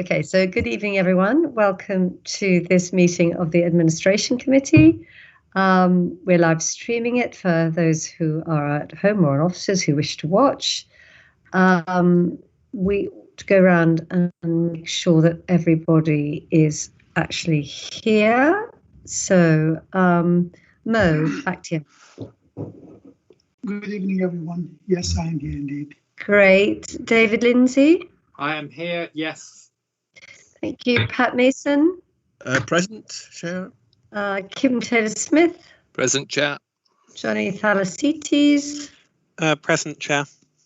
Okay, so good evening, everyone. Welcome to this meeting of the Administration Committee. We're live streaming it for those who are at home or in offices who wish to watch. We go around and make sure that everybody is actually here. So, Mo, back to you. Good evening, everyone. Yes, I am here indeed. Great. David Lindsay? I am here, yes. Thank you. Pat Mason? Present, Chair. Kim Taylor-Smith? Present, Chair. Johnny Thalasites? Present, Chair.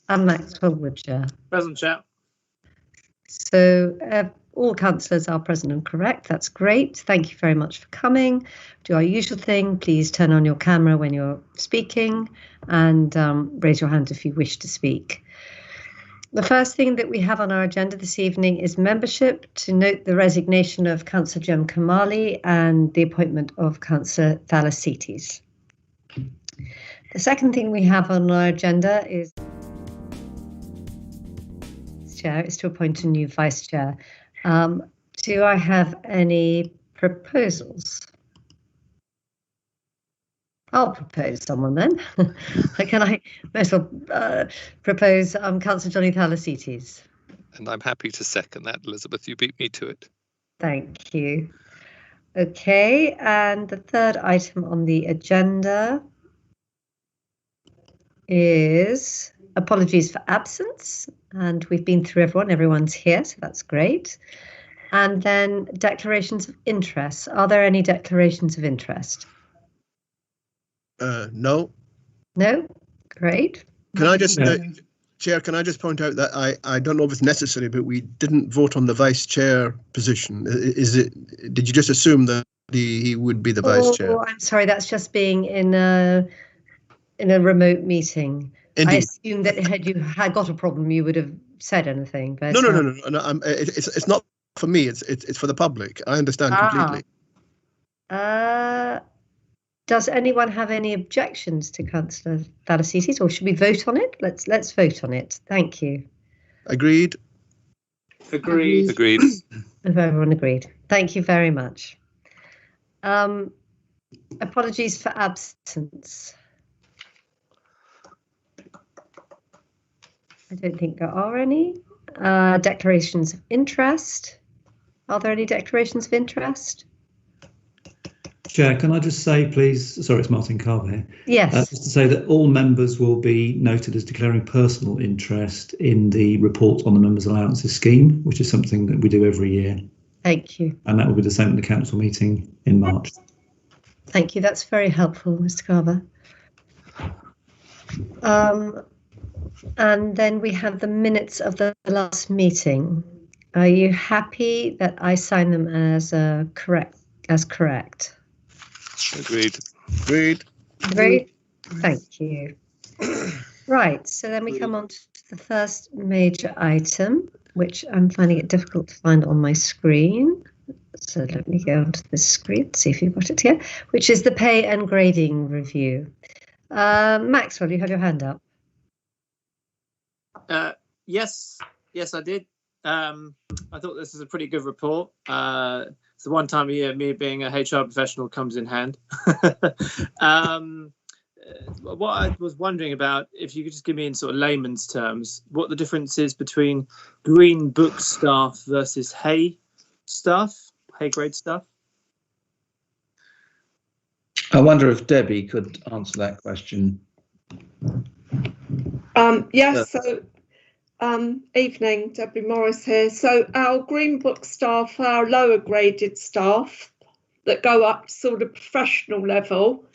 And Maxwell Wood, Chair. Present, Chair. So all councillors are present and correct. That's great. Thank you very much for coming. Do our usual thing. Please turn on your camera when you're speaking and raise your hand if you wish to speak. The first thing that we have on our agenda this evening is membership, to note the resignation of Councillor Jem Kamali and the appointment of Councillor Thalasites. The second thing we have on our agenda is to appoint a new vice chair. Do I have any proposals? I'll propose someone then. Can I might as well propose Councillor Johnny Thalasites? And I'm happy to second that, Elizabeth. You beat me to it. Thank you. Okay, and the third item on the agenda is apologies for absence. And we've been through everyone's here, so that's great. And then declarations of interest. Are there any declarations of interest? No. No? Great. Can I just, Chair, can I just point out that I don't know if it's necessary, but we didn't vote on the vice chair position. Did you just assume that he would be the vice chair? Oh, I'm sorry, that's just being in a remote meeting. Indeed. I assume that had you had got a problem, you would have said anything. But no. It's not for me. It's for the public. I understand completely. Does anyone have any objections to Councillor Thalasites, or should we vote on it? Let's vote on it. Thank you. Agreed. Agreed. Agreed. Everyone agreed. Thank you very much. Apologies for absence. I don't think there are any. Declarations of interest. Are there any declarations of interest? Chair, can I just say, please, sorry, it's Martin Carver here. Yes. Just to say that all members will be noted as declaring personal interest in the report on the Members' Allowances Scheme, which is something that we do every year. Thank you. And that will be the same at the council meeting in March. Thank you. That's very helpful, Mr. Carver. And then we have the minutes of the last meeting. Are you happy that I sign them as correct? Agreed. Agreed. Great. Thank you. Right. So then we come on to the first major item, which I'm finding it difficult to find on my screen. So let me go onto the screen, see if you've got it here, which is the pay and grading review. Maxwell, you had your hand up. Yes, I did. I thought this is a pretty good report. It's the one time a year me being a HR professional comes in hand. What I was wondering about, if you could just give me in sort of layman's terms, what the difference is between green book staff versus hay grade staff? I wonder if Debbie could answer that question. Yes, so evening, Debbie Morris here. So our Green Book staff are lower graded staff that go up to sort of professional level,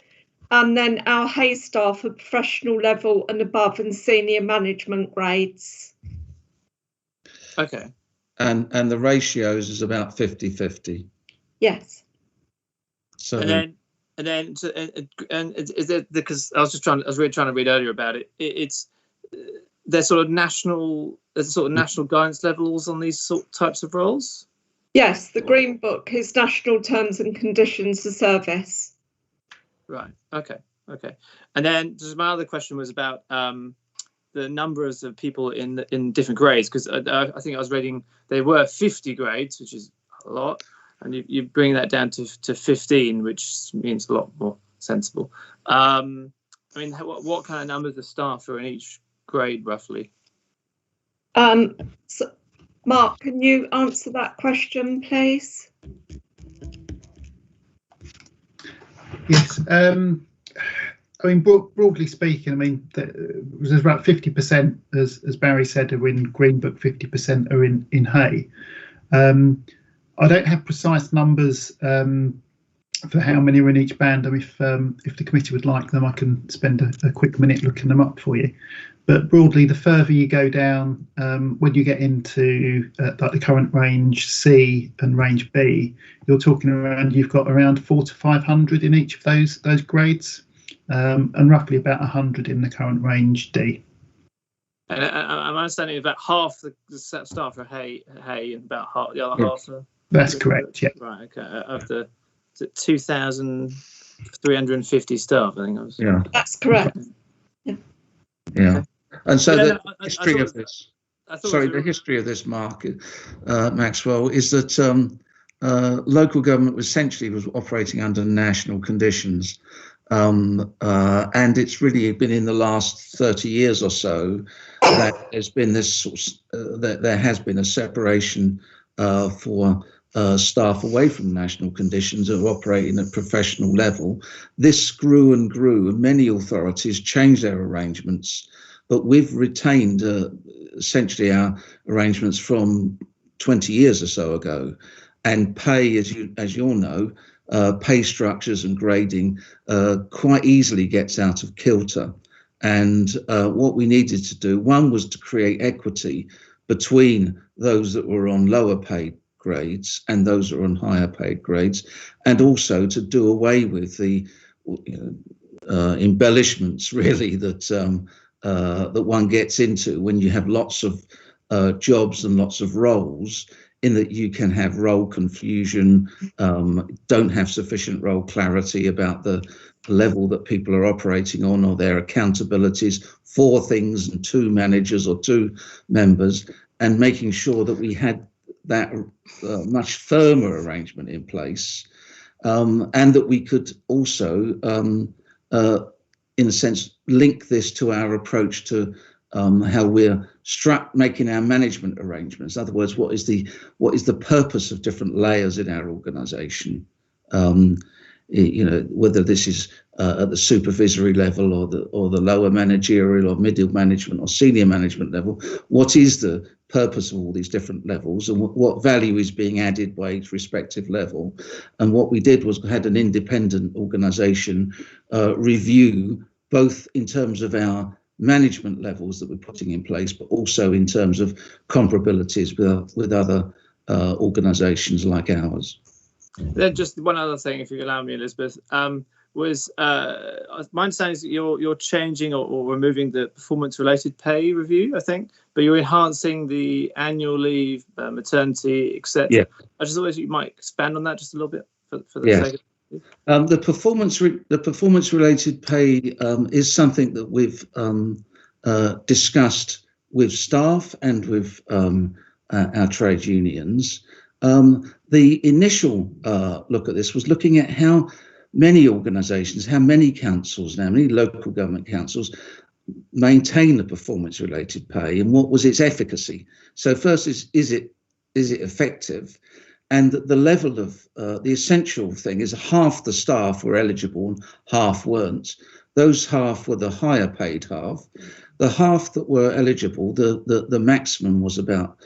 and then our hay staff are professional level and above and senior management grades. Okay. And the ratios is about 50-50. Yes. So and is there, because I was really trying to read earlier about it. There's sort of national guidance levels on these types of roles. Yes, the Green Book is national terms and conditions of service. Right. Okay. And then just my other question was about the numbers of people in different grades, because I think I was reading there were 50 grades, which is a lot, and you bring that down to 15, which means a lot more sensible. I mean, what kind of numbers of staff are in each grade roughly? So Mark, can you answer that question, please? Yes. I mean, broadly speaking, I mean, there's about 50%, as Barry said, are in Green Book, 50% are in Hay. I don't have precise numbers for how many are in each band. I mean, if the committee would like them, I can spend a quick minute looking them up for you. But broadly, the further you go down, when you get into like the current range C and range B, you're talking around, you've got around 400 to 500 in each of those grades, and roughly about 100 in the current range D. And I'm understanding about half the staff are Hay, and about half the other half are. That's correct. Yeah. Right. Okay. Of the 2,350 staff, I think I was. Yeah. That's correct. Yeah. And so the I history of this. Sorry, the history of this, Mark, Maxwell, is that local government essentially was operating under national conditions, and it's really been in the last 30 years or so that there's been this sort of, that there has been a separation for staff away from national conditions who are operating at professional level. This grew and grew, and many authorities changed their arrangements, but we've retained essentially our arrangements from 20 years or so ago. And pay, as you all know, pay structures and grading quite easily gets out of kilter. And what we needed to do, one, was to create equity between those that were on lower paid grades and those that are on higher paid grades, and also to do away with the embellishments really that that one gets into when you have lots of jobs and lots of roles, in that you can have role confusion, don't have sufficient role clarity about the level that people are operating on or their accountabilities, 4 things and 2 managers or 2 members, and making sure that we had that much firmer arrangement in place, and that we could also, in a sense, link this to our approach to how we're making our management arrangements. In other words, what is the purpose of different layers in our organisation? Whether this is at the supervisory level or the lower managerial or middle management or senior management level. What is the purpose of all these different levels, and what value is being added by each respective level? And what we did was had an independent organisation review, both in terms of our management levels that we're putting in place, but also in terms of comparabilities with other organisations like ours. Then just one other thing, if you allow me, Elizabeth, was my understanding is that you're changing or removing the performance-related pay review, I think, but you're enhancing the annual leave, maternity, etc. Yeah. I just thought you might expand on that just a little bit for the sake of the performance-related pay is something that we've discussed with staff and with our trade unions. The initial look at this was looking at how many organisations, how many councils now, many local government councils maintain the performance-related pay, and what was its efficacy. So first is it effective? And the level of the essential thing is half the staff were eligible and half weren't. Those half were the higher paid half. The half that were eligible, the maximum was about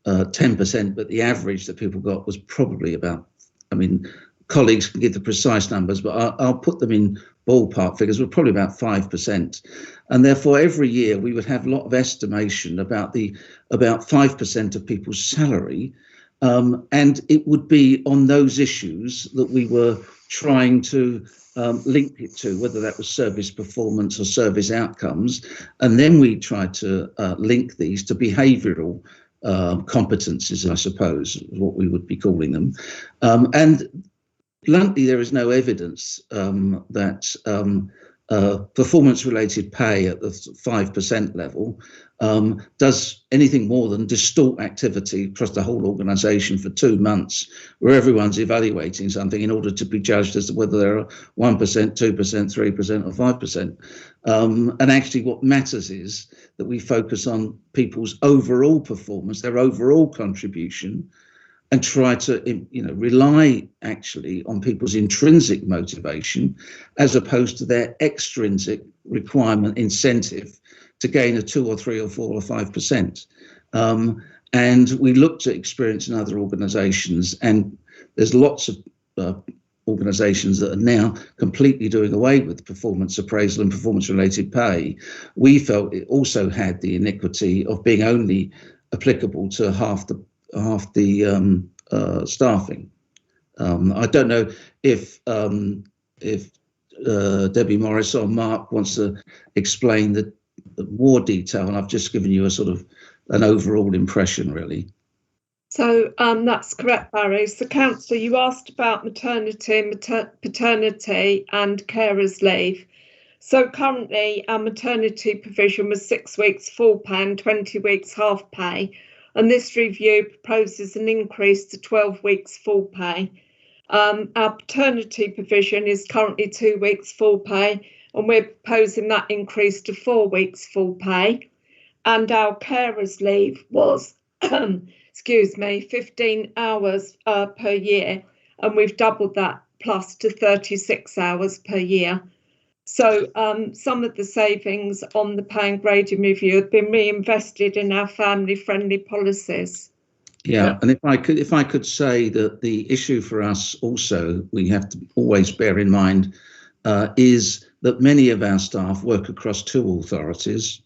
10%, but the average that people got was probably about, I mean, colleagues can give the precise numbers, but I'll put them in ballpark figures, were probably about 5%. And therefore, every year we would have a lot of estimation about 5% of people's salary. And it would be on those issues that we were trying to link it to, whether that was service performance or service outcomes. And then we tried to link these to behavioural competencies, I suppose, is what we would be calling them. And bluntly, there is no evidence that performance-related pay at the 5% level does anything more than distort activity across the whole organisation for 2 months, where everyone's evaluating something in order to be judged as to whether they're 1%, 2%, 3% or 5%. And actually what matters is that we focus on people's overall performance, their overall contribution, and try to, rely actually on people's intrinsic motivation as opposed to their extrinsic requirement incentive to gain a 2 or 3 or 4 or 5%. And we looked at experience in other organisations, and there's lots of organisations that are now completely doing away with performance appraisal and performance-related pay. We felt it also had the iniquity of being only applicable to half the staffing. I don't know if Debbie Morris or Mark wants to explain the more detail, and I've just given you a sort of an overall impression, really. So that's correct, Barry. So, Councillor, you asked about maternity, paternity and carers leave. So currently our maternity provision was 6 weeks full pay and 20 weeks half pay. And this review proposes an increase to 12 weeks full pay. Our paternity provision is currently 2 weeks full pay, and we're proposing that increase to 4 weeks full pay. And our carers leave was, 15 hours per year, and we've doubled that plus to 36 hours per year. So some of the savings on the pay and grading review have been reinvested in our family-friendly policies. Yeah, and if I could say that the issue for us also, we have to always bear in mind, is that many of our staff work across 2 authorities,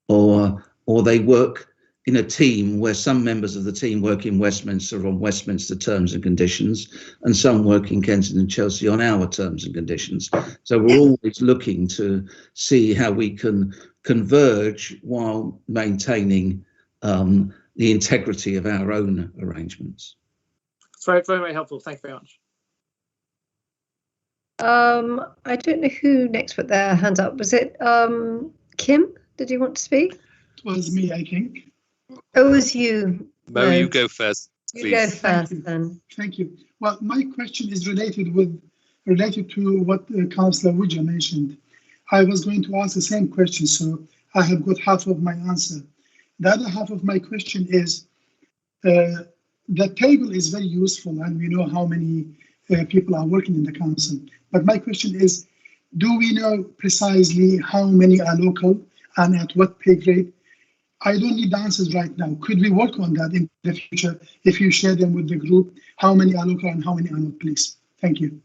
or they work in a team where some members of the team work in Westminster on Westminster terms and conditions, and some work in Kensington and Chelsea on our terms and conditions. So we're always looking to see how we can converge while maintaining the integrity of our own arrangements. It's very, very, very helpful. Thank you very much. I don't know who next put their hand up. Was it Kim? Did you want to speak? It was me, I think. Oh, it was you. Mo, you go first, please. You go first, then. Thank you. Well, my question is related to what Councillor Widger mentioned. I was going to ask the same question, so I have got half of my answer. The other half of my question is, the table is very useful, and we know how many people are working in the council. But my question is, do we know precisely how many are local and at what pay grade? I don't need the answers right now. Could we work on that in the future if you share them with the group? How many are local and how many are not, please? Thank you.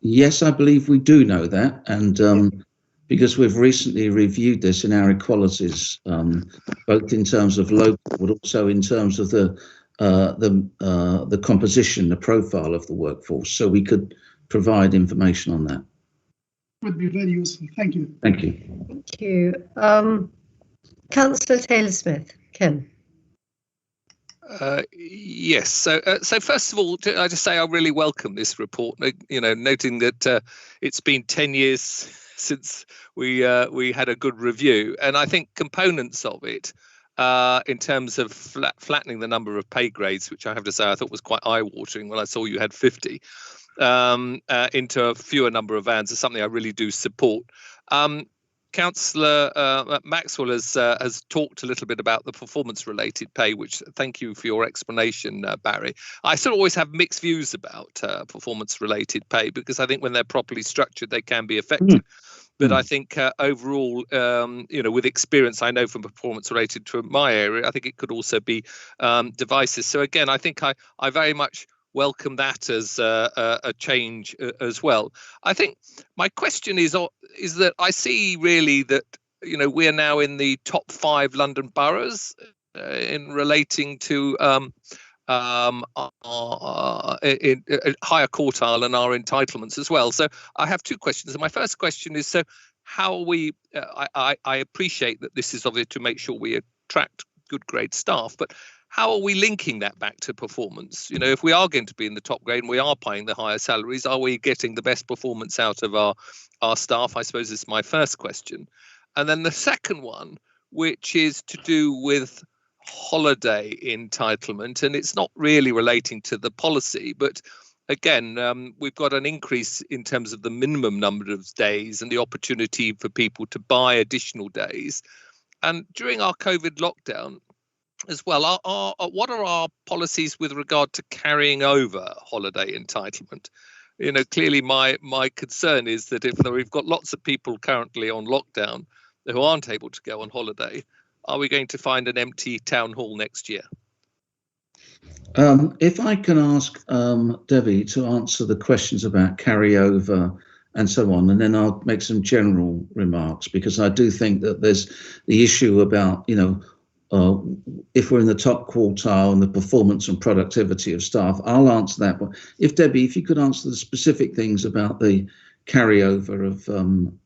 Yes, I believe we do know that, and because we've recently reviewed this in our equalities, both in terms of local, but also in terms of the composition, the profile of the workforce, so we could provide information on that. Would be very useful. Thank you. Thank you. Thank you. Councillor Taylor-Smith, Kim. Yes. So first of all, I just say I really welcome this report. Noting that it's been 10 years since we had a good review, and I think components of it, in terms of flattening the number of pay grades, which I have to say I thought was quite eye-watering when I saw you had 50, into a fewer number of bands, is something I really do support. Councillor Maxwell has talked a little bit about the performance-related pay, which thank you for your explanation, Barry. I sort of always have mixed views about performance-related pay, because I think when they're properly structured, they can be effective. But I think overall, with experience I know from performance related to my area, I think it could also be divisive. So again, I think I very much welcome that as a change as well. I think my question is that I see really that we are now in the top 5 London boroughs in relating to in higher quartile and our entitlements as well. So I have 2 questions. And my first question is, so how we I appreciate that this is obviously to make sure we attract good grade staff, but how are we linking that back to performance? You know, if we are going to be in the top grade and we are paying the higher salaries, are we getting the best performance out of our staff? I suppose is my first question. And then the second one, which is to do with holiday entitlement, and it's not really relating to the policy, but again, we've got an increase in terms of the minimum number of days and the opportunity for people to buy additional days. And during our COVID lockdown as well, what are our policies with regard to carrying over holiday entitlement? You know, clearly my concern is that if we've got lots of people currently on lockdown who aren't able to go on holiday, are we going to find an empty town hall next year? If I can ask Debbie to answer the questions about carryover and so on, and then I'll make some general remarks, because I do think that there's the issue about, you know, if we're in the top quartile and the performance and productivity of staff. I'll answer that. But if Debbie, if you could answer the specific things about the carryover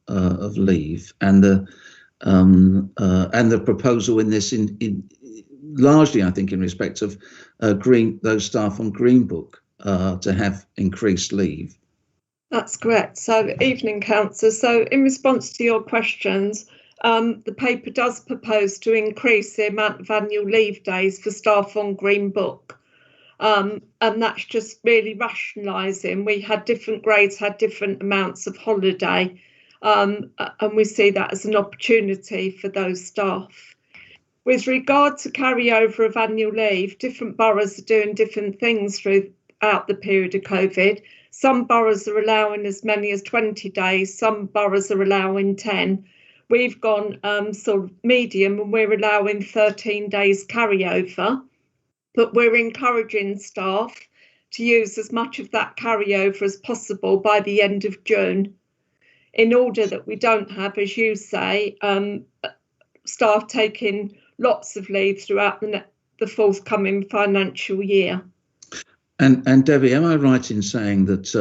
of leave and the proposal in this, in largely, I think, in respect of those staff on Green Book to have increased leave. That's correct. So, evening, Councillor. So, in response to your questions, the paper does propose to increase the amount of annual leave days for staff on Green Book. And that's just really rationalising. We had different grades, had different amounts of holiday, and we see that as an opportunity for those staff. With regard to carryover of annual leave, different boroughs are doing different things throughout the period of COVID. Some boroughs are allowing as many as 20 days, some boroughs are allowing 10. We've gone sort of medium, and we're allowing 13 days carryover, but we're encouraging staff to use as much of that carryover as possible by the end of June, in order that we don't have, as you say, staff taking lots of leave throughout the forthcoming financial year. And Debbie, am I right in saying that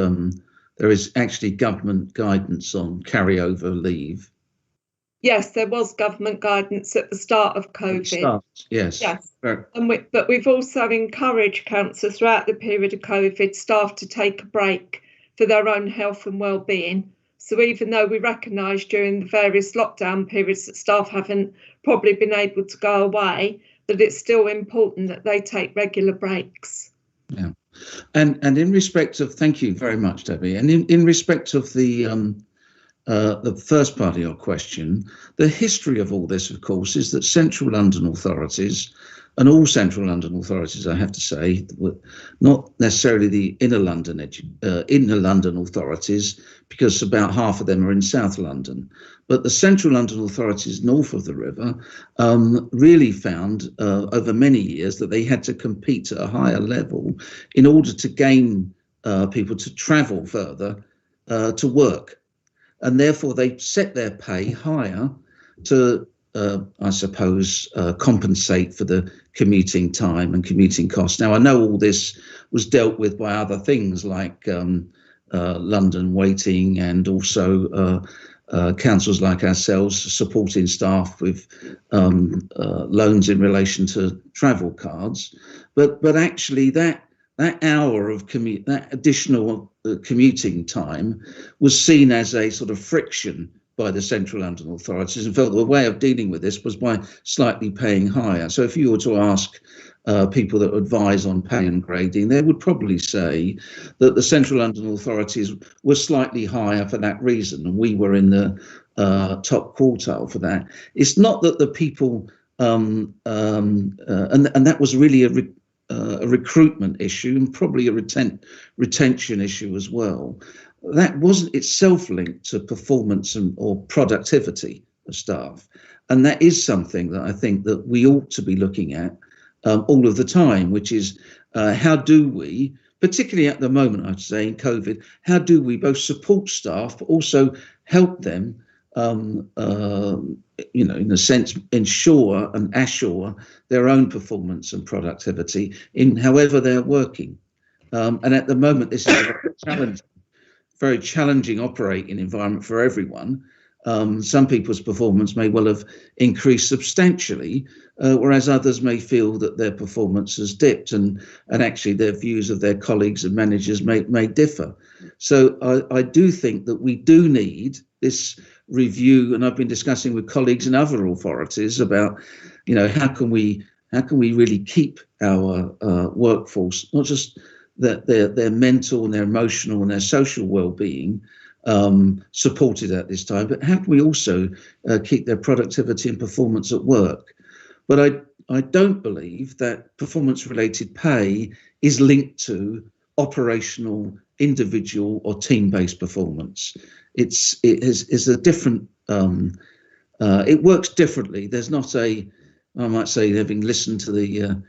there is actually government guidance on carryover leave? Yes, there was government guidance at the start of COVID. Yes. But we've also encouraged councillors throughout the period of COVID staff to take a break for their own health and well-being. So even though we recognise during the various lockdown periods that staff haven't probably been able to go away, that it's still important that they take regular breaks. Yeah. And in respect of, thank you very much, Debbie. And in respect of the first part of your question, the history of all this, of course, is that Central London authorities, and all Central London authorities, I have to say, not necessarily the inner London authorities, because about half of them are in South London, but the Central London authorities north of the river really found over many years that they had to compete at a higher level in order to gain people to travel further to work. And therefore they set their pay higher to, I suppose, compensate for the commuting time and commuting costs. Now, I know all this was dealt with by other things like London Waiting, and also councils like ourselves supporting staff with loans in relation to travel cards. But actually that hour of commute, that additional commuting time, was seen as a sort of friction by the Central London authorities, and felt the way of dealing with this was by slightly paying higher. So if you were to ask people that advise on pay and grading, they would probably say that the Central London authorities were slightly higher for that reason, and we were in the top quartile for that. It's not that the people, and that was really a recruitment issue, and probably a retention issue as well. That wasn't itself linked to performance or productivity of staff. And that is something that I think that we ought to be looking at all of the time, which is how do we, particularly at the moment, I'd say in COVID, how do we both support staff, but also help them, you know, in a sense, ensure and assure their own performance and productivity in however they're working. And at the moment, this is a very challenging operating environment for everyone. Some people's performance may well have increased substantially, whereas others may feel that their performance has dipped, and actually their views of their colleagues and managers may differ. So I do think that we do need this review, and I've been discussing with colleagues in other authorities about, how can we really keep our workforce, not just their mental and their emotional and their social well-being supported at this time, but how can we also keep their productivity and performance at work? But I don't believe that performance-related pay is linked to operational, individual or team-based performance. It is a different, it works differently. There's not I might say, having listened to the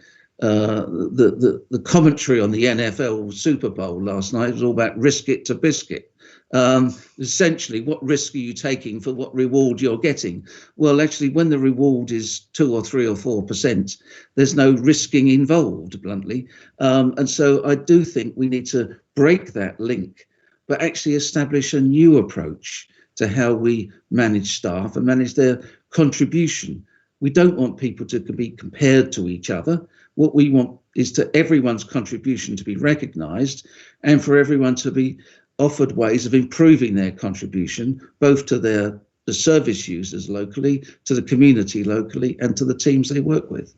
commentary on the NFL Super Bowl last night, it was all about risk it to biscuit. Essentially, what risk are you taking for what reward you're getting? Well, actually, when the reward is 2 or 3 or 4%, there's no risking involved, bluntly. And so I do think we need to break that link, but actually establish a new approach to how we manage staff and manage their contribution. We don't want people to be compared to each other. What we want is to everyone's contribution to be recognised, and for everyone to be offered ways of improving their contribution, both to the service users locally, to the community locally, and to the teams they work with.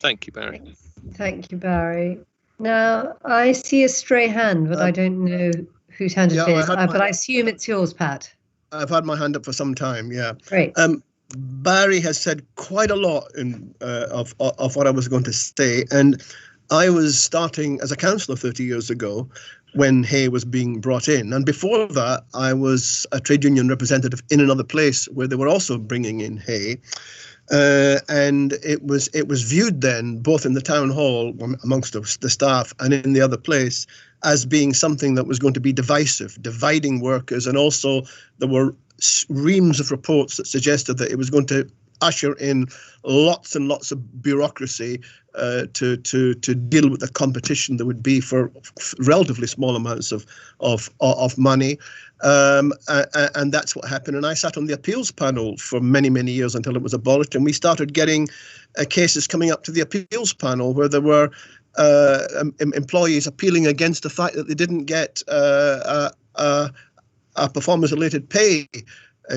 Thank you, Barry. Thank you, Barry. Now, I see a stray hand, but I don't know whose hand it is, but I assume it's yours, Pat. I've had my hand up for some time, yeah. Great. Barry has said quite a lot of what I was going to say, and I was starting as a councillor 30 years ago when Hay was being brought in, and before that I was a trade union representative in another place where they were also bringing in Hay, and it was viewed then, both in the town hall amongst the staff and in the other place, as being something that was going to be divisive, dividing workers, and also there were reams of reports that suggested that it was going to usher in lots and lots of bureaucracy to deal with the competition that would be for relatively small amounts of money, and that's what happened. And I sat on the appeals panel for many years until it was abolished, and we started getting cases coming up to the appeals panel where there were employees appealing against the fact that they didn't get a performance-related pay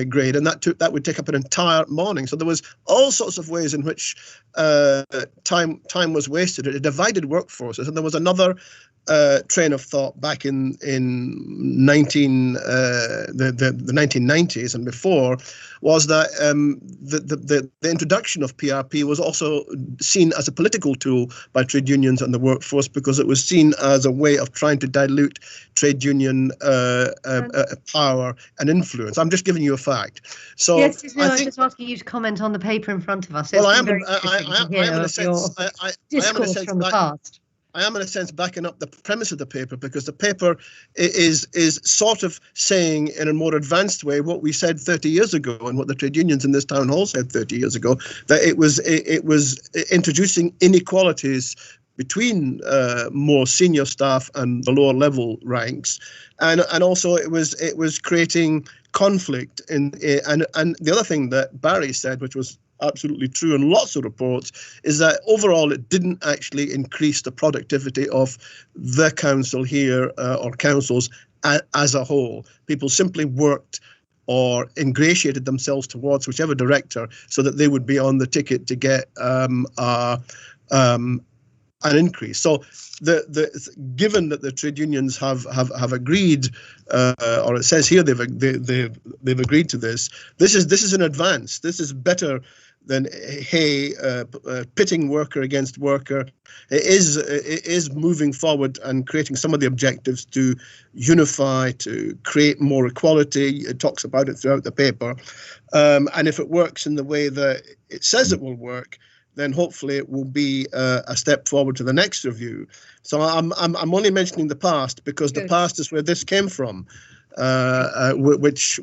grade, and that would take up an entire morning. So there was all sorts of ways in which time was wasted. It divided workforces, and there was another train of thought back in the 1990s and before, was that the introduction of PRP was also seen as a political tool by trade unions and the workforce, because it was seen as a way of trying to dilute trade union power and influence. I'm just giving you a fact. So yes, no, I'm just asking you to comment on the paper in front of us. Well, I am in a sense backing up the premise of the paper, because the paper is sort of saying in a more advanced way what we said 30 years ago and what the trade unions in this town hall said 30 years ago, that it was introducing inequalities between more senior staff and the lower level ranks, and also it was creating conflict and the other thing that Barry said, which was absolutely true in lots of reports, is that overall it didn't actually increase the productivity of the council here or councils as a whole. People simply worked or ingratiated themselves towards whichever director so that they would be on the ticket to get an increase. So given that the trade unions have agreed, or it says here they've agreed to this. This is an advance. This is better than pitting worker against worker. It is moving forward and creating some of the objectives to unify, to create more equality. It talks about it throughout the paper, and if it works in the way that it says it will work, then hopefully it will be a step forward to the next review. So I'm only mentioning the past because the past is where this came from, which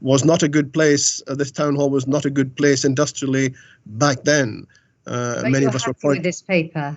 was not a good place. This town hall was not a good place industrially back then. Many of us were pointing this paper.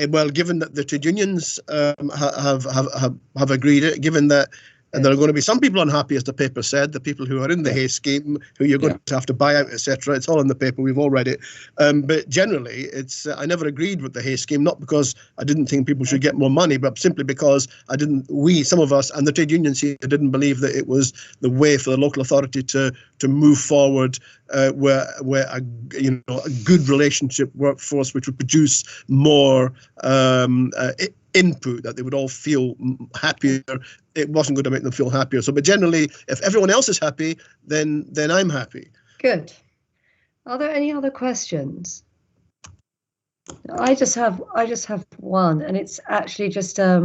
Well, given that the trade unions have agreed it, given that And there are going to be some people unhappy, as the paper said, the people who are in the Hay scheme, who you're going to have to buy out, etc. It's all in the paper. We've all read it. But generally, it's I never agreed with the Hay scheme, not because I didn't think people should get more money, but simply because some of us, and the trade unions here, didn't believe that it was the way for the local authority to move forward, where a good relationship workforce, which would produce more input, that they would all feel happier. It wasn't going to make them feel happier. So, but generally, if everyone else is happy, then I'm happy. Good. Are there any other questions? I just have one, and it's actually just I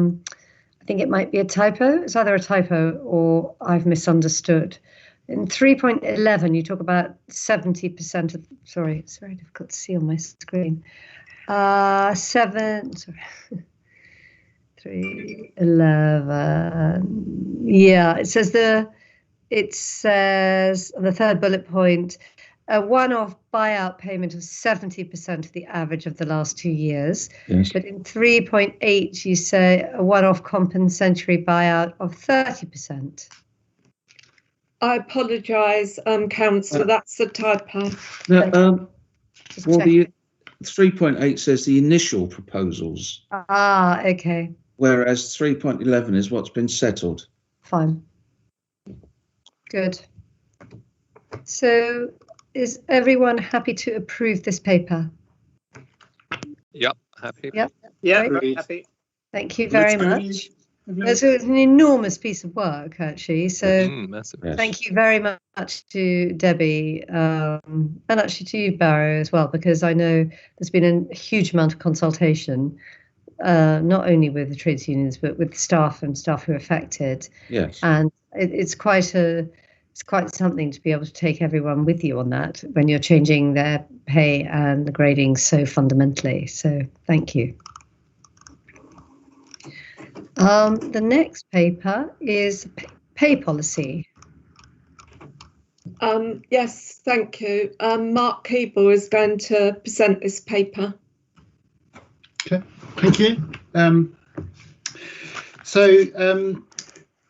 think it might be a typo. It's either a typo or I've misunderstood. In 3.11, you talk about 70% of. Sorry, it's very difficult to see on my screen. 3.11. Yeah, it says on the third bullet point, a one-off buyout payment of 70% of the average of the last 2 years. Yes. But in 3.8, you say a one-off compensatory buyout of 30%. I apologise, Councillor, that's a typo. No, the 3.8 says the initial proposals. Okay. Whereas 3.11 is what's been settled. Fine. Good. So is everyone happy to approve this paper? Yep, happy. Yep. Yeah, Great. happy. Thank you very much. It's an enormous piece of work, actually. So thank you very much to Debbie and actually to you, Barrow, as well, because I know there's been a huge amount of consultation, not only with the trades unions, but with staff and staff who are affected. Yes. And it's quite something to be able to take everyone with you on that when you're changing their pay and the grading so fundamentally. So thank you. The next paper is pay policy. Yes, thank you. Mark Keeble is going to present this paper. Okay, thank you.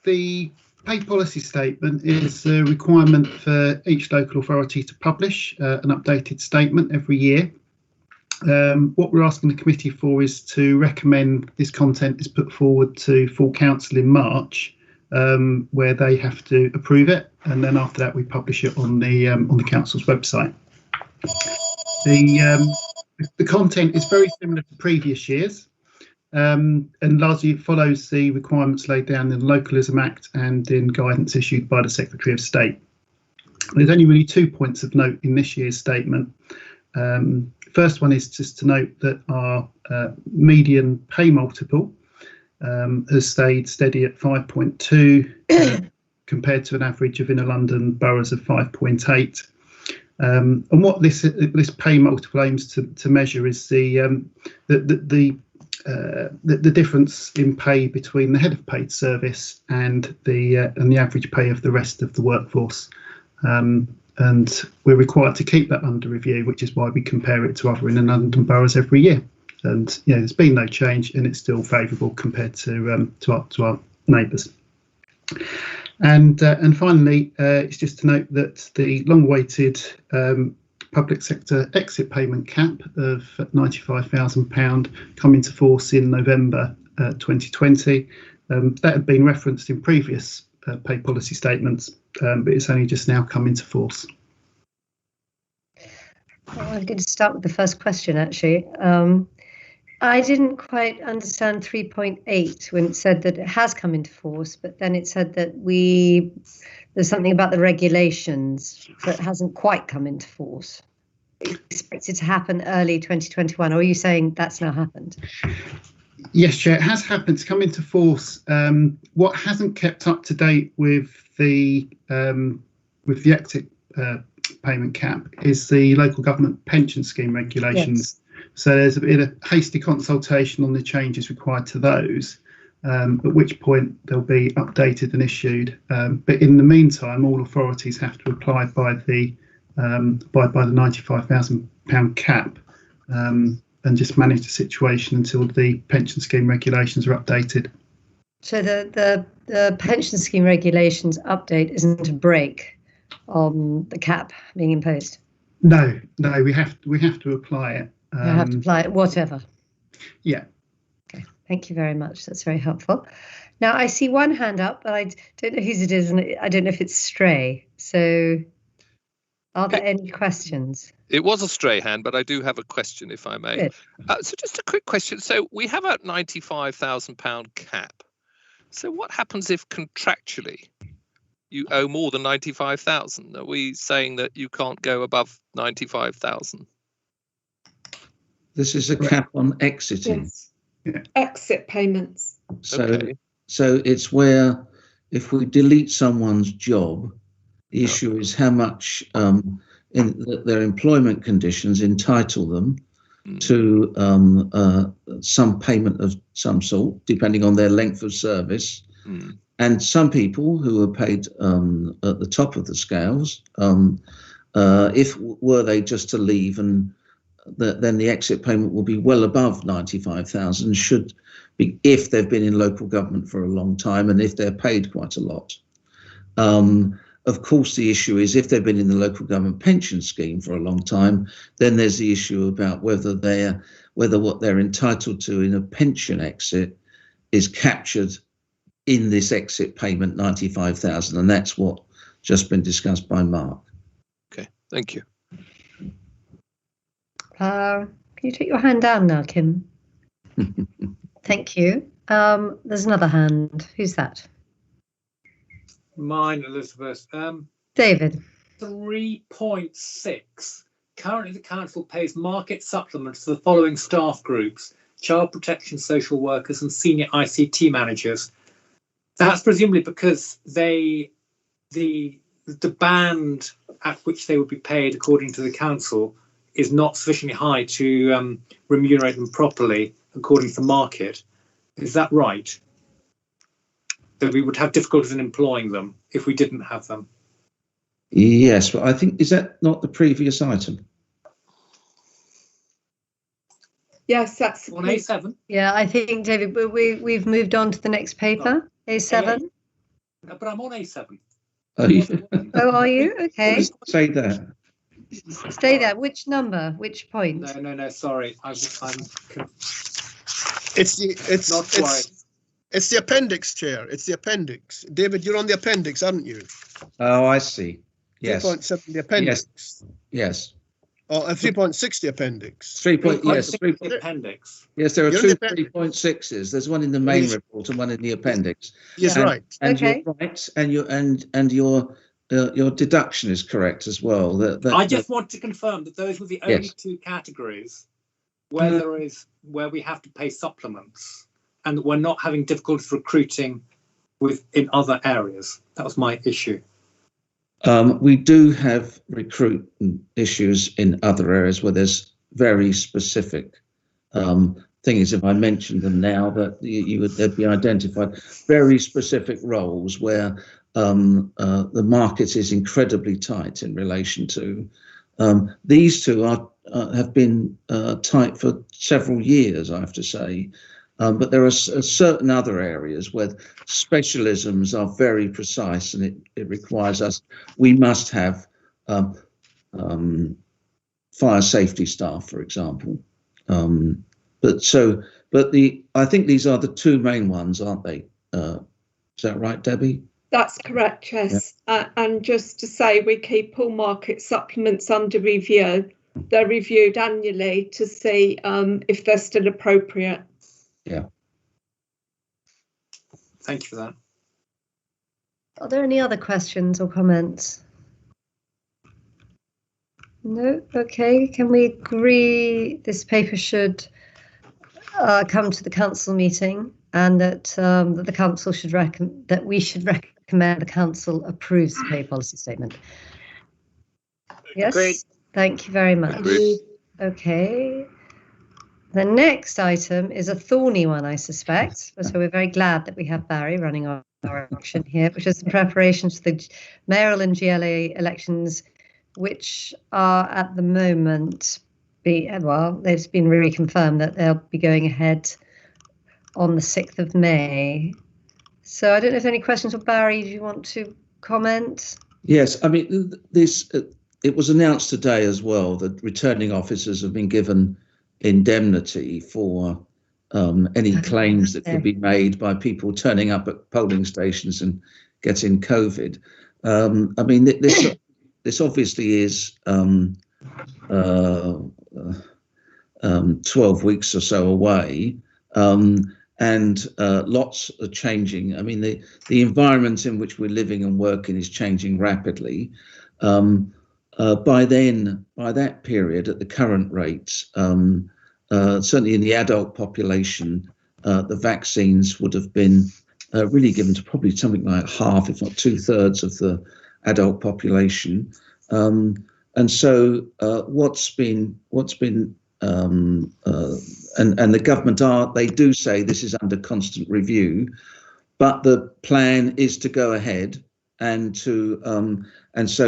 The pay policy statement is a requirement for each local authority to publish an updated statement every year. What we're asking the committee for is to recommend this content is put forward to full council in March, where they have to approve it, and then after that we publish it on the council's website. The content is very similar to previous years, and largely it follows the requirements laid down in the Localism Act and in guidance issued by the Secretary of State. There's only really 2 points of note in this year's statement. First one is just to note that our median pay multiple has stayed steady at 5.2 compared to an average of inner London boroughs of 5.8. And what this pay multiple aims to measure is the difference in pay between the head of paid service and the average pay of the rest of the workforce. And we're required to keep that under review, which is why we compare it to other inner London boroughs every year. And there's been no change, and it's still favourable compared to our neighbours. And finally, it's just to note that the long-awaited public sector exit payment cap of £95,000 come into force in November 2020. That had been referenced in previous pay policy statements, but it's only just now come into force. Well, I'm going to start with the first question, actually. I didn't quite understand 3.8 when it said that it has come into force, but then it said that there's something about the regulations that hasn't quite come into force. It's expected to happen early 2021, or are you saying that's now happened? Yes, Chair, it has happened to come into force. What hasn't kept up to date with the exit payment cap is the local government pension scheme regulations. Yes. So there's been a hasty consultation on the changes required to those, at which point they'll be updated and issued. But in the meantime, all authorities have to apply by the £95,000 cap. And just manage the situation until the pension scheme regulations are updated. So the pension scheme regulations update isn't a break on the cap being imposed. No, we have to apply it. You have to apply it, whatever. Yeah. Okay, thank you very much. That's very helpful. Now I see one hand up, but I don't know whose it is, and I don't know if it's Stray. So, are there any questions? It was a stray hand, but I do have a question, if I may. So just a quick question. So we have a £95,000 cap. So what happens if contractually you owe more than 95,000? Are we saying that you can't go above 95,000? This is a cap on exiting. Yes. Yeah. Exit payments. So it's where if we delete someone's job, the issue is how much their employment conditions entitle them to some payment of some sort, depending on their length of service. And some people who are paid at the top of the scales, if were they just to leave, and then the exit payment will be well above 95,000, should be if they've been in local government for a long time and if they're paid quite a lot. Of course, the issue is if they've been in the local government pension scheme for a long time, then there's the issue about whether what they're entitled to in a pension exit is captured in this exit payment 95,000, and that's what just been discussed by Mark. Okay, thank you. Can you take your hand down now, Kim? Thank you. There's another hand. Who's that? Mine, Elizabeth. David. 3.6. Currently, the council pays market supplements to the following staff groups: child protection social workers and senior ICT managers. That's presumably because the band at which they would be paid, according to the council, is not sufficiently high to remunerate them properly according to the market. Is that right? That we would have difficulties in employing them if we didn't have them? Yes, well, I think, is that not the previous item? Yes, that's on A7. Yeah, I think, David, we've moved on to the next paper, A7. No, but I'm on A7. Oh, are you? Okay. Say that. Stay there. Which number? Which point? No. Sorry, It's the appendix, Chair. It's the appendix. David, you're on the appendix, aren't you? Oh, I see. Yes. 3.7, the appendix. Yes. Oh, 3.6, the appendix. 3.6, the appendix. Yes, there are two 3.6s. There's one in the main report and one in the appendix. Yes, right. And you're right, and your deduction is correct as well. I just want to confirm that those were the only two categories where we have to pay supplements, and that we're not having difficulties recruiting in other areas. That was my issue. We do have recruitment issues in other areas where there's very specific things. If I mentioned them now, that they'd be identified very specific roles where the market is incredibly tight in relation to. These two have been tight for several years, I have to say. But there are certain other areas where specialisms are very precise, and it requires us. We must have fire safety staff, for example. I think these are the two main ones, aren't they? Is that right, Debbie? That's correct, yes. Yeah. And just to say, we keep all market supplements under review. They're reviewed annually to see if they're still appropriate. Yeah. Thank you for that. Are there any other questions or comments? No? Okay. Can we agree this paper should come to the council meeting, and that the council should we should recommend the council approves the pay policy statement? Yes. Agreed. Thank you very much. Agreed. Okay. The next item is a thorny one, I suspect. So we're very glad that we have Barry running our action here, which is the preparations for the Mayoral and GLA elections, which are at the moment, they've been reconfirmed that they'll be going ahead on the 6th of May. So I don't know if any questions for Barry. Do you want to comment? Yes, I mean, it was announced today as well that returning officers have been given indemnity for any claims that could be made by people turning up at polling stations and getting COVID. I mean, this obviously is 12 weeks or so away, and lots are changing. I mean, the environment in which we're living and working is changing rapidly. By that period, at the current rates, certainly in the adult population, the vaccines would have been really given to probably something like half, if not 2/3 of the adult population. And so what's been and the government they do say this is under constant review, but the plan is to go ahead and so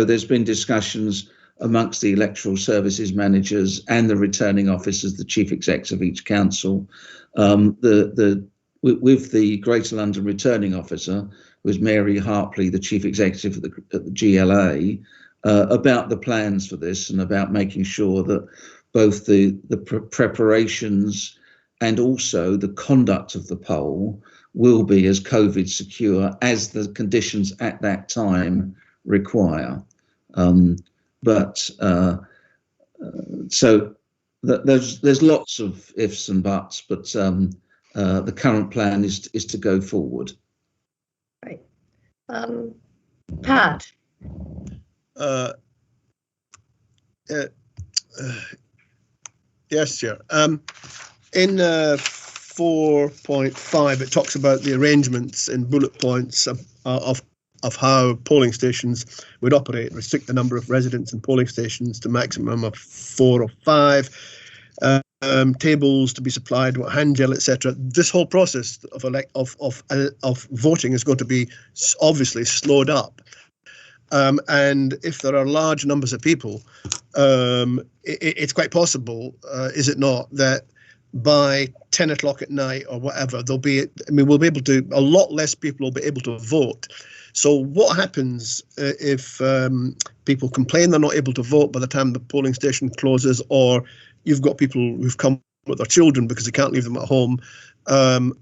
there's been discussions amongst the electoral services managers and the returning officers, the chief execs of each council, with the Greater London returning officer, who is Mary Hartley, the chief executive at the GLA, about the plans for this and about making sure that both the preparations and also the conduct of the poll will be as COVID secure as the conditions at that time require. So there's lots of ifs and buts, but the current plan is to go forward. Right. Pat. Yes, Chair. In 4.5, it talks about the arrangements in bullet points of how polling stations would operate, restrict the number of residents in polling stations to maximum of 4 or 5, tables to be supplied with hand gel, etc. This whole process of voting is going to be obviously slowed up. And if there are large numbers of people, it's quite possible, is it not, that by 10 o'clock at night or whatever, we'll be able to, a lot less people will be able to vote. So what happens if people complain they're not able to vote by the time the polling station closes, or you've got people who've come with their children because they can't leave them at home?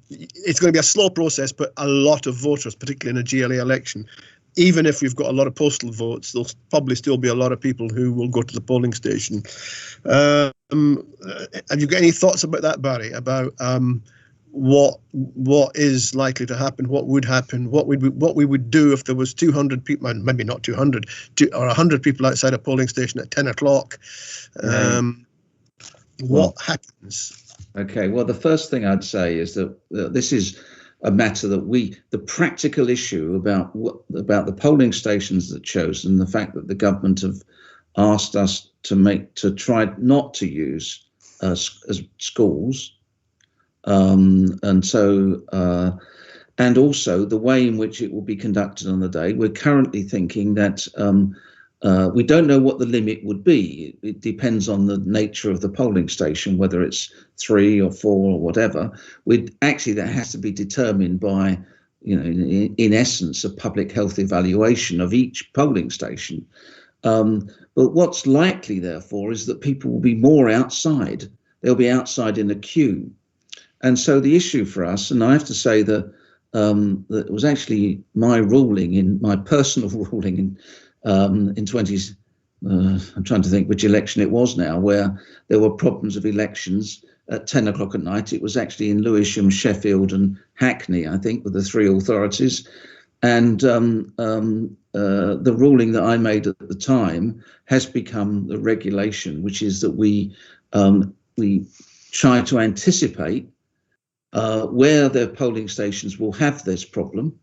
It's going to be a slow process, but a lot of voters, particularly in a GLA election, even if we've got a lot of postal votes, there'll probably still be a lot of people who will go to the polling station. Have you got any thoughts about that, Barry, about what is likely to happen, what would happen, what we would do if there was 200 people, maybe not 200, or 100 people outside a polling station at 10 o'clock? What happens? Okay, well, the first thing I'd say is that this is a matter that the practical issue about the polling stations that chosen, and the fact that the government have asked us to try not to use as schools, and also the way in which it will be conducted on the day. We're currently thinking that we don't know what the limit would be. It depends on the nature of the polling station, whether it's 3 or 4 or whatever. That has to be determined by, in essence, a public health evaluation of each polling station. But what's likely, therefore, is that people will be more outside. They'll be outside in a queue. And so the issue for us, and I have to say that it was actually my personal ruling in 20s, I'm trying to think which election it was now, where there were problems of elections at 10 o'clock at night. It was actually in Lewisham, Sheffield and Hackney, I think, were the 3 authorities. And the ruling that I made at the time has become the regulation, which is that we try to anticipate where the polling stations will have this problem.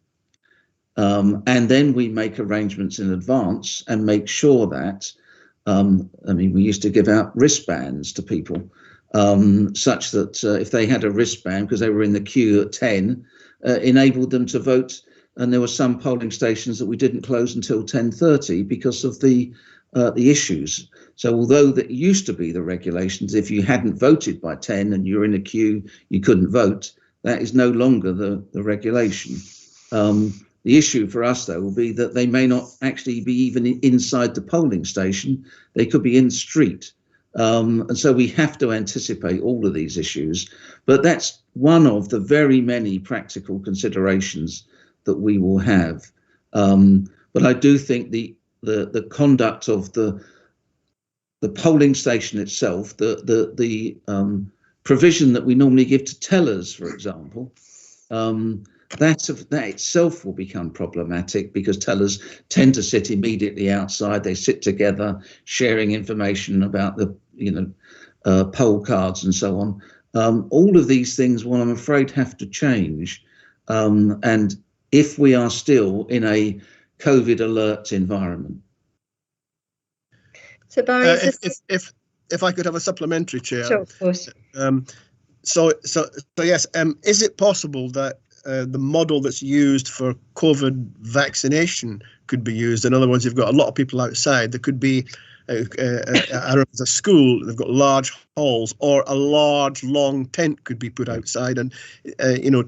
And then we make arrangements in advance and make sure that, we used to give out wristbands to people, such that if they had a wristband because they were in the queue at 10, enabled them to vote. And there were some polling stations that we didn't close until 10:30 because of the issues. So although that used to be the regulations, if you hadn't voted by 10 and you're in a queue, you couldn't vote, that is no longer the regulation. The issue for us, though, will be that they may not actually be even inside the polling station. They could be in the street. And so we have to anticipate all of these issues. But that's one of the very many practical considerations that we will have. But I do think the conduct of the polling station itself, the provision that we normally give to tellers, for example, that itself will become problematic, because tellers tend to sit immediately outside. They sit together, sharing information about the poll cards and so on. All of these things, well, I'm afraid, have to change. And if we are still in a COVID alert environment. So Barry, if I could have a supplementary, Chair. Sure, of course. So yes, is it possible that the model that's used for COVID vaccination could be used? In other words, you've got a lot of people outside. There could be a school, they've got large halls, or a large long tent could be put outside, and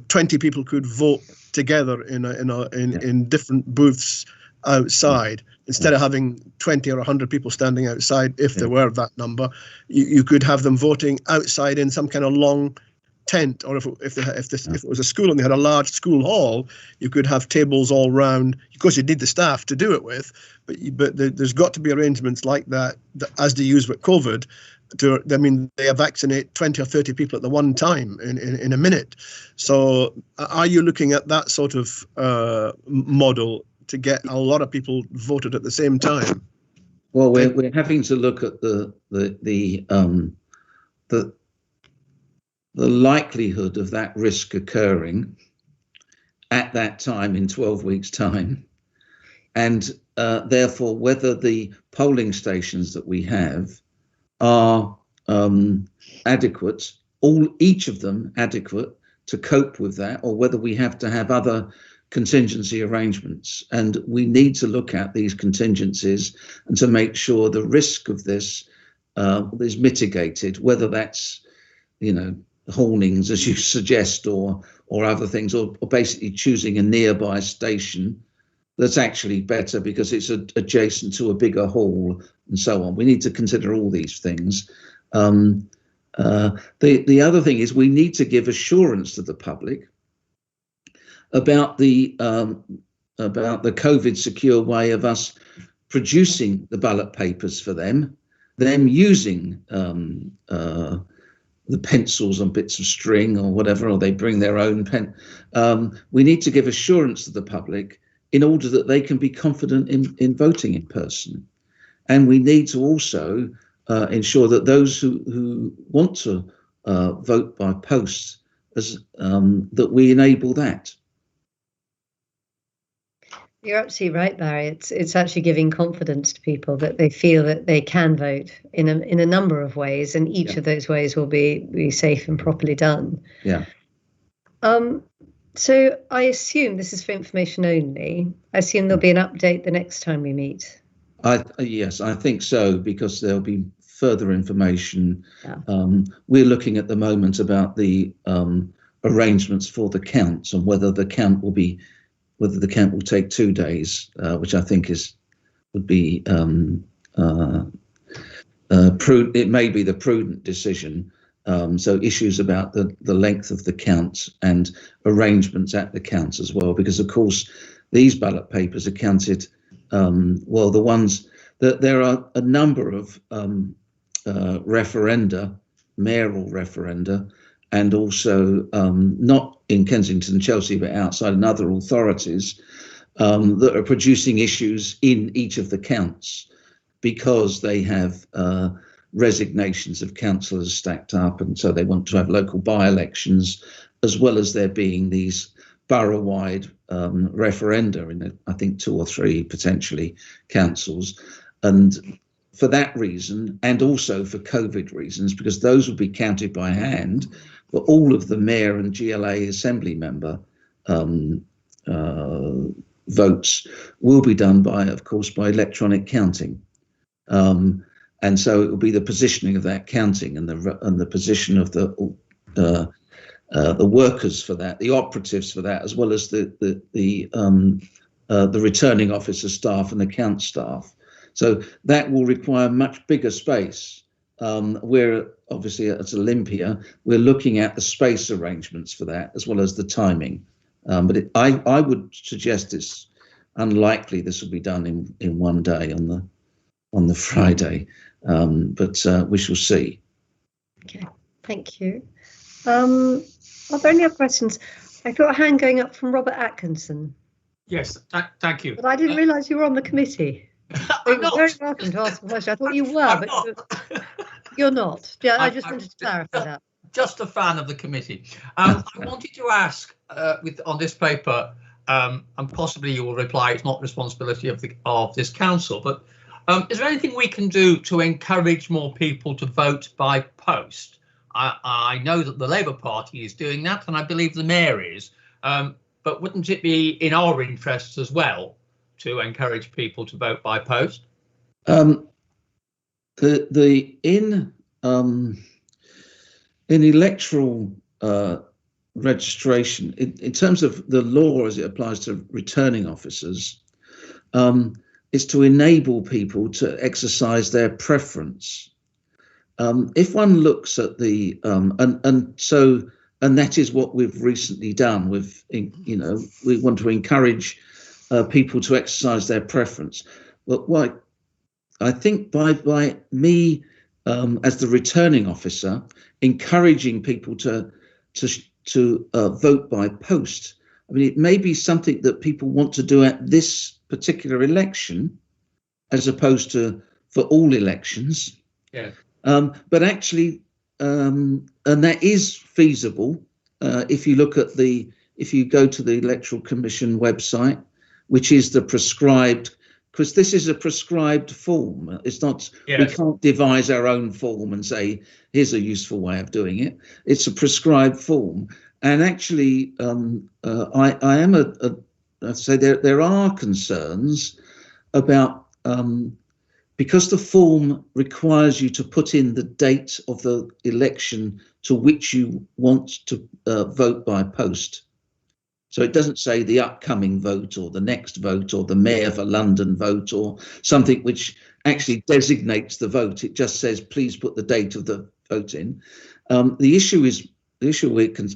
20 people could vote together in different booths outside. Instead of having 20 or 100 people standing outside, if there were that number, you could have them voting outside in some kind of long tent. Or if it was a school and they had a large school hall, you could have tables all round. Of course, you'd need the staff to do it with, but there's got to be arrangements like that as they use with COVID. They vaccinate 20 or 30 people at the one time in a minute. So are you looking at that sort of model to get a lot of people voted at the same time? Well, we're having to look at the likelihood of that risk occurring at that time in 12 weeks' time, and therefore whether the polling stations that we have are adequate, each of them adequate to cope with that, or whether we have to have other contingency arrangements. And we need to look at these contingencies and to make sure the risk of this is mitigated, whether that's hornings, as you suggest, or other things, or basically choosing a nearby station that's actually better because it's adjacent to a bigger hall and so on. We need to consider all these things. The other thing is we need to give assurance to the public about the COVID secure way of us producing the ballot papers for them using the pencils on bits of string or whatever, or they bring their own pen. We need to give assurance to the public in order that they can be confident in voting in person. And we need to also ensure that those who want to vote by post, that we enable that. You're absolutely right, Barry. It's actually giving confidence to people that they feel that they can vote in a number of ways, and each of those ways will be safe and properly done. Yeah. So I assume this is for information only. I assume there'll be an update the next time we meet. Yes, I think so, because there'll be further information. Yeah. We're looking at the moment about the arrangements for the counts and whether the count will take 2 days, which I think would be prudent. It may be the prudent decision. So issues about the length of the count and arrangements at the counts as well, because of course these ballot papers are counted. Well, the ones that there are a number of referenda, mayoral referenda, and also not in Kensington and Chelsea, but outside in other authorities that are producing issues in each of the counts because they have resignations of councillors stacked up, and so they want to have local by-elections, as well as there being these borough-wide referenda in, I think, 2 or 3 potentially councils. And for that reason, and also for COVID reasons, because those will be counted by hand, but all of the mayor and GLA assembly member votes will be done by electronic counting. And so it will be the positioning of that counting and the position of the workers for that, the operatives for that, as well as the returning officer staff and account staff. So that will require much bigger space. We're obviously at Olympia, we're looking at the space arrangements for that as well as the timing. But I would suggest it's unlikely this will be done in one day on the Friday, but we shall see. Okay, thank you. Are there any other questions? I thought a hand going up from Robert Atkinson. Yes, thank you. But I didn't realise you were on the committee. You're very welcome to ask a question. I thought you were, but you're not. Yeah, I just wanted to clarify that. Just a fan of the committee. I wanted to ask on this paper, and possibly you will reply it's not responsibility of this council, but is there anything we can do to encourage more people to vote by post? I know that the Labour Party is doing that, and I believe the Mayor is, but wouldn't it be in our interests as well to encourage people to vote by post? In electoral registration, in terms of the law as it applies to returning officers, is to enable people to exercise their preference. If one looks at the and that is what we've recently done. We want to encourage people to exercise their preference. But what I think by me as the returning officer encouraging people to vote by post, I mean, it may be something that people want to do at this particular election, as opposed to for all elections. Yeah. But actually, and that is feasible if you look at if you go to the Electoral Commission website, which is the prescribed, because this is a prescribed form. It's not, yes. We can't devise our own form and say, here's a useful way of doing it. It's a prescribed form. And actually, I am I'd say there are concerns about, because the form requires you to put in the date of the election to which you want to vote by post. So it doesn't say the upcoming vote or the next vote or the Mayor for London vote or something which actually designates the vote. It just says, please put the date of the vote in. The issue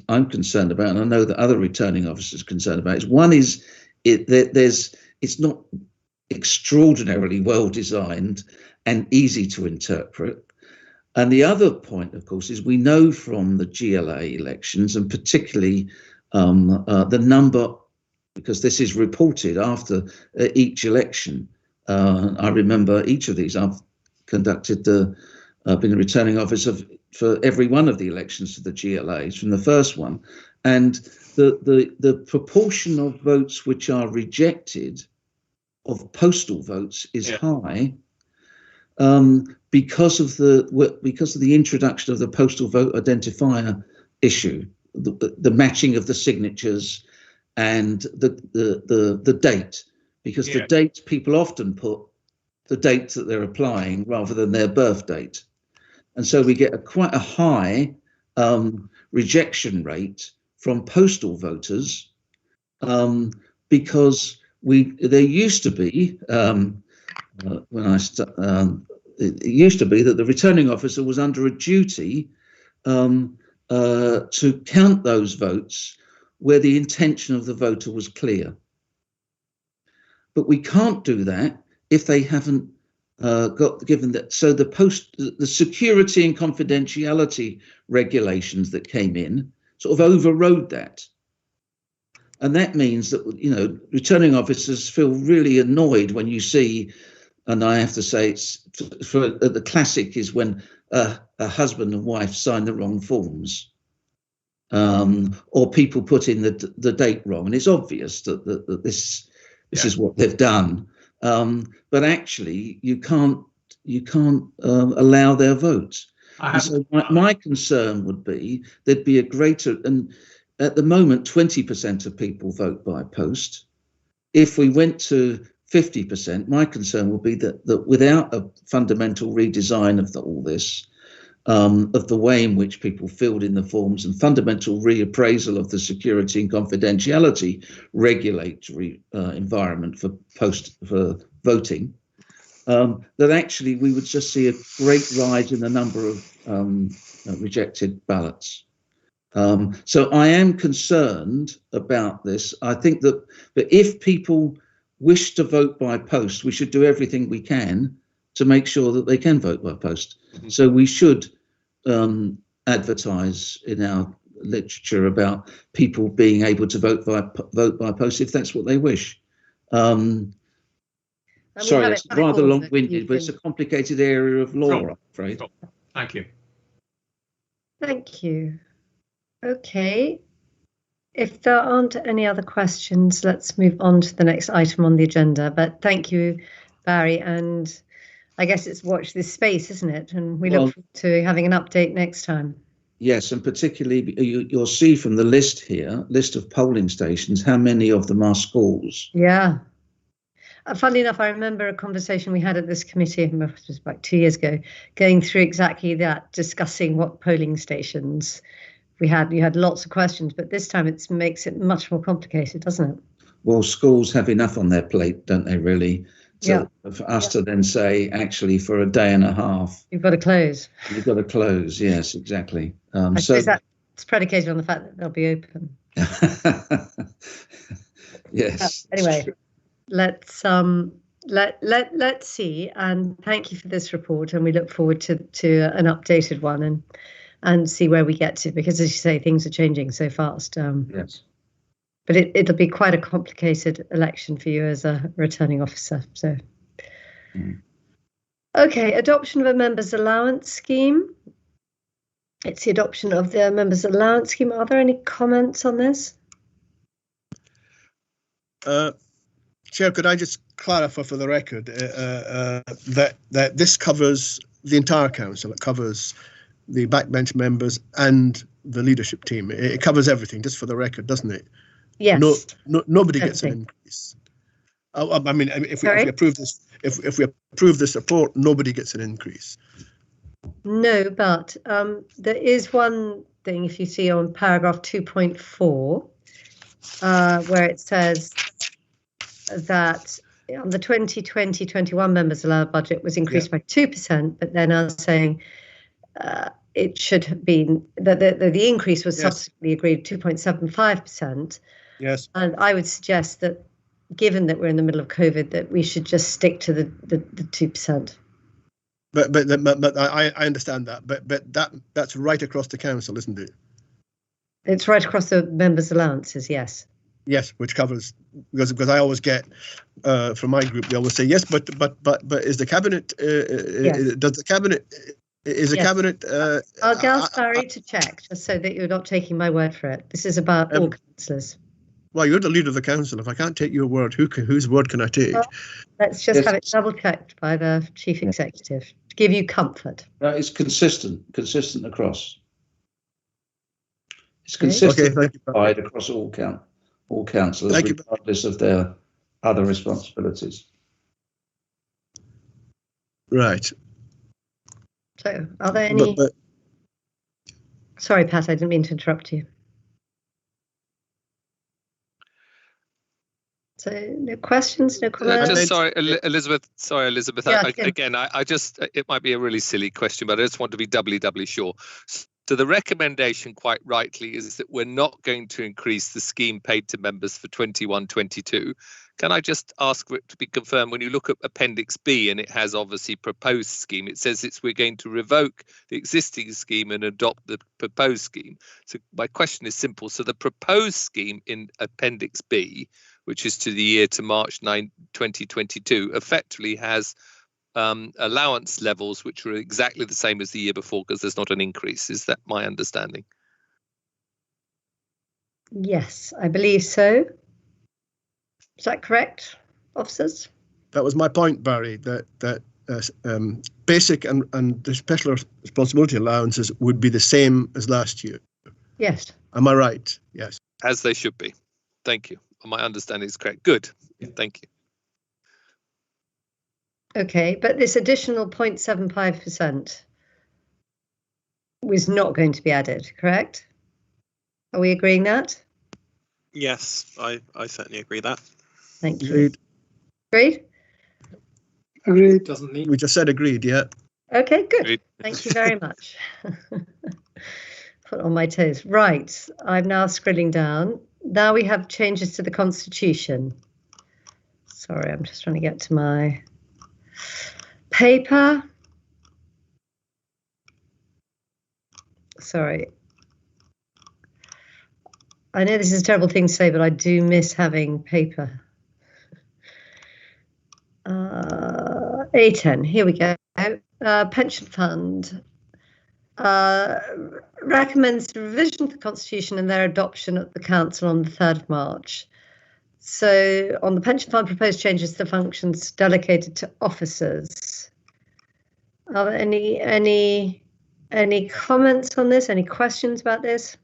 I'm concerned about, and I know that other returning officers are concerned about, is one is it's not extraordinarily well designed and easy to interpret. And the other point, of course, is we know from the GLA elections, and particularly the number, because this is reported after each election. I remember each of these. I've conducted been a returning officer for every one of the elections to the GLAs from the first one, and the proportion of votes which are rejected of postal votes is high, because of the introduction of the postal vote identifier issue, the matching of the signatures and the date, because the date, people often put the date that they're applying rather than their birth date, and so we get quite a high rejection rate from postal voters, because there used to be it used to be that the returning officer was under a duty to count those votes where the intention of the voter was clear. But we can't do that if they haven't got given that. So the security and confidentiality regulations that came in sort of overrode that. And that means that, returning officers feel really annoyed when you see, and I have to say, the classic is when a husband and wife sign the wrong forms, or people put in the date wrong, and it's obvious that this is what they've done. But actually, you can't allow their vote. So my concern would be there'd be a greater, and at the moment 20% of people vote by post. If we went to 50%, my concern would be that without a fundamental redesign of all this, of the way in which people filled in the forms and fundamental reappraisal of the security and confidentiality regulatory environment for voting, that actually we would just see a great rise in the number of rejected ballots. So I am concerned about this. I think that if people wish to vote by post, we should do everything we can to make sure that they can vote by post. So we should advertise in our literature about people being able to vote by post if that's what they wish. Sorry, it's rather long-winded, but it's a complicated area of law, I'm afraid. Sure. Thank you. Thank you. Okay. If there aren't any other questions, let's move on to the next item on the agenda. But thank you, Barry. And I guess it's watch this space, isn't it? And we look forward to having an update next time. Yes, and particularly you'll see from the list here, list of polling stations, how many of them are schools. Yeah. Funnily enough, I remember a conversation we had at this committee, it was about 2 years ago, going through exactly that, discussing what polling stations we had. You had lots of questions, but this time it makes it much more complicated, doesn't it? Well, schools have enough on their plate, don't they, really? So for us to then say, actually, for a day and a half, you've got to close. You've got to close, yes, exactly. I suppose that's predicated on the fact that they'll be open. Yes. Anyway, let's see, and thank you for this report, and we look forward to an updated one and see where we get to, because as you say, things are changing so fast. Yes. But it'll be quite a complicated election for you as a returning officer. So, Okay, adoption of a members' allowance scheme. It's the adoption of the members' allowance scheme. Are there any comments on this? Chair, could I just clarify for the record that this covers the entire council? It covers the backbench members and the leadership team. It covers everything, just for the record, doesn't it? Yes. Nobody gets an increase. I mean, if we approve this, if we approve this report, nobody gets an increase. No, but there is one thing, if you see on paragraph 2.4, where it says that on the 2020-21 members allowed budget was increased by 2%, but they're now saying it should have been that the increase was subsequently agreed 2.75%. Yes. And I would suggest that, given that we're in the middle of COVID, that we should just stick to the 2%. But I understand that, but that's right across the council, isn't it? It's right across the members' allowances, yes. Yes, which covers, because I always get from my group, they always say yes, but is the cabinet does the cabinet is the cabinet? I'll ask Barry to check, just so that you're not taking my word for it. This is about all councillors. Well, you're the leader of the council. If I can't take your word, whose word can I take? Well, let's just have it double checked by the chief executive to give you comfort. No, it's consistent across. It's consistent across all councillors, regardless of their other responsibilities. Right. So, are there any? Sorry, Pat, I didn't mean to interrupt you. So, no questions, no comments? Sorry, Elizabeth. Yeah, again, I just, it might be a really silly question, but I just want to be doubly sure. So the recommendation, quite rightly, is that we're not going to increase the scheme paid to members for 21-22. Can I just ask for it to be confirmed? When you look at Appendix B, and it has obviously proposed scheme, it says we're going to revoke the existing scheme and adopt the proposed scheme. So my question is simple. So the proposed scheme in Appendix B, which is to the year to March 9, 2022, effectively has allowance levels which are exactly the same as the year before, because there's not an increase. Is that my understanding? Yes, I believe so. Is that correct, officers? That was my point, Barry, that basic and the special responsibility allowances would be the same as last year. Yes. Am I right? Yes. As they should be. Thank you. My understanding is correct. Good. Thank you. Okay, but this additional 0.75%, was not going to be added, correct? Are we agreeing that? Yes, I certainly agree that. Thank you. Agreed. Agreed? Agreed. Doesn't need. We just said agreed, yeah. Okay, good. Agreed. Thank you very much. Put on my toes. Right, I'm now scrolling down. Now we have changes to the Constitution. Sorry, I'm just trying to get to my paper. Sorry. I know this is a terrible thing to say, but I do miss having paper. A10, here we go. Pension Fund recommends revision of the Constitution and their adoption at the Council on the 3rd of March. So on the Pension Fund, proposed changes to functions delegated to officers. Are there any comments on this? Any questions about this?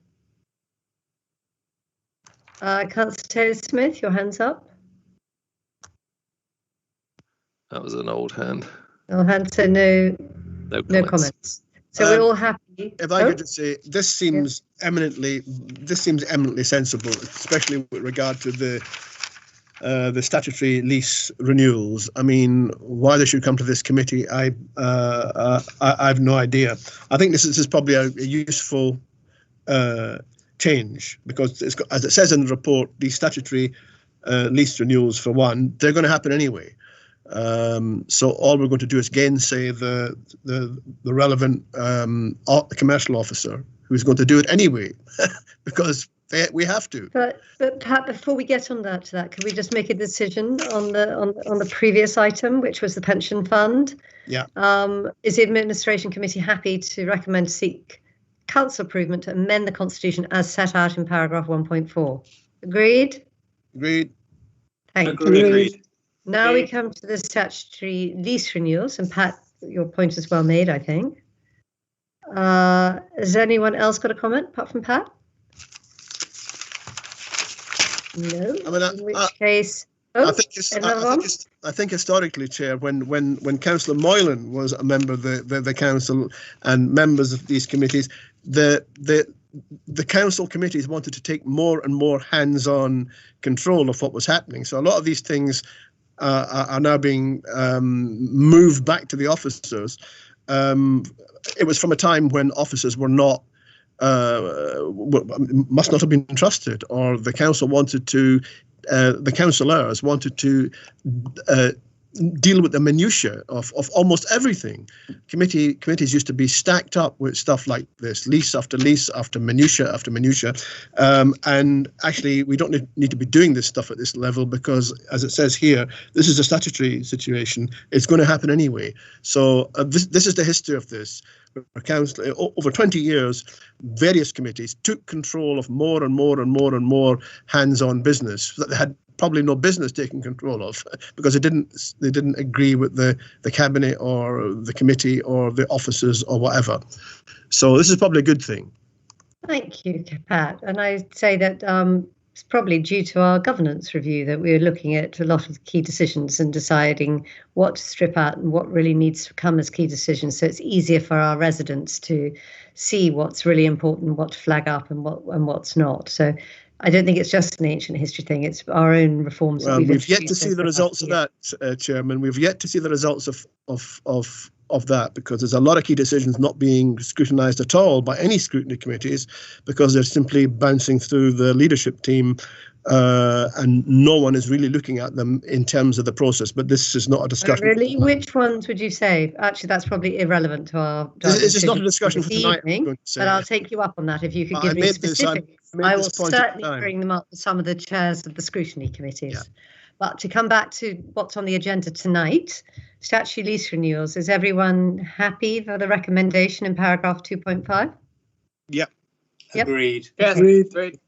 Councillor Taylor-Smith, your hand's up. That was an old hand. Old hand, so no comments. So we're all happy. If I could just say, this seems eminently sensible, especially with regard to the statutory lease renewals. I mean, why they should come to this committee, I have no idea. I think this is probably a useful change, because it's, as it says in the report, these statutory lease renewals, for one, they're going to happen anyway. So all we're going to do is gainsay the relevant commercial officer who's going to do it anyway, because we have to. But Pat, before we get on to that, can we just make a decision on the previous item, which was the pension fund? Yeah. Is the administration committee happy to recommend seek council approval to amend the constitution as set out in paragraph 1.4? Agreed? Agreed. Thank you. Agreed. Now we come to the statutory lease renewals, and Pat, your point is well made, I think. Has anyone else got a comment apart from Pat? No. I mean, in which case, I think historically, Chair, when Councillor Moylan was a member of the council and members of these committees, the council committees wanted to take more and more hands-on control of what was happening. So a lot of these things are now being moved back to the officers. It was from a time when officers were not must not have been trusted, or the council wanted to, the councillors wanted to deal with the minutiae of almost everything. Committees used to be stacked up with stuff like this, lease after minutiae after minutiae, and actually we don't need to be doing this stuff at this level, because as it says here, this is a statutory situation. It's going to happen anyway. So this is the history of this. Council, over 20 years, various committees took control of more and more and more and more hands-on business that they had probably no business taking control of, because they didn't agree with the cabinet or the committee or the officers or whatever. So this is probably a good thing. Thank you, Pat. And I say that it's probably due to our governance review that we're looking at a lot of key decisions and deciding what to strip out and what really needs to come as key decisions. So it's easier for our residents to see what's really important, what to flag up and what's not. So I don't think it's just an ancient history thing. It's our own reforms. Well, we've yet to see the results of that, Chairman. We've yet to see the results of that, because there's a lot of key decisions not being scrutinised at all by any scrutiny committees, because they're simply bouncing through the leadership team, and no one is really looking at them in terms of the process. But this is not a discussion. Really, which ones would you say? Actually, that's probably irrelevant to our. This is not a discussion for tonight. Evening, but I'll take you up on that if you could give me specifics. I will certainly bring them up with some of the chairs of the scrutiny committees. Yeah. But to come back to what's on the agenda tonight, statutory lease renewals, is everyone happy for the recommendation in paragraph 2.5? Yep. Yep. Agreed. Yes. Agreed. Thank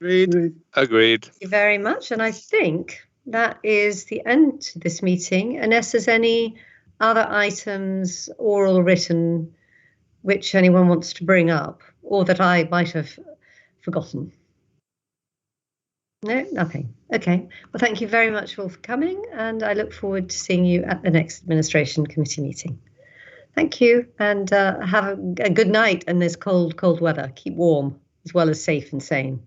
you very much. And I think that is the end to this meeting, unless there's any other items, oral or written, which anyone wants to bring up or that I might have forgotten. No, nothing. Okay. Well, thank you very much all for coming, and I look forward to seeing you at the next Administration Committee meeting. Thank you, and have a good night in this cold weather. Keep warm as well as safe and sane.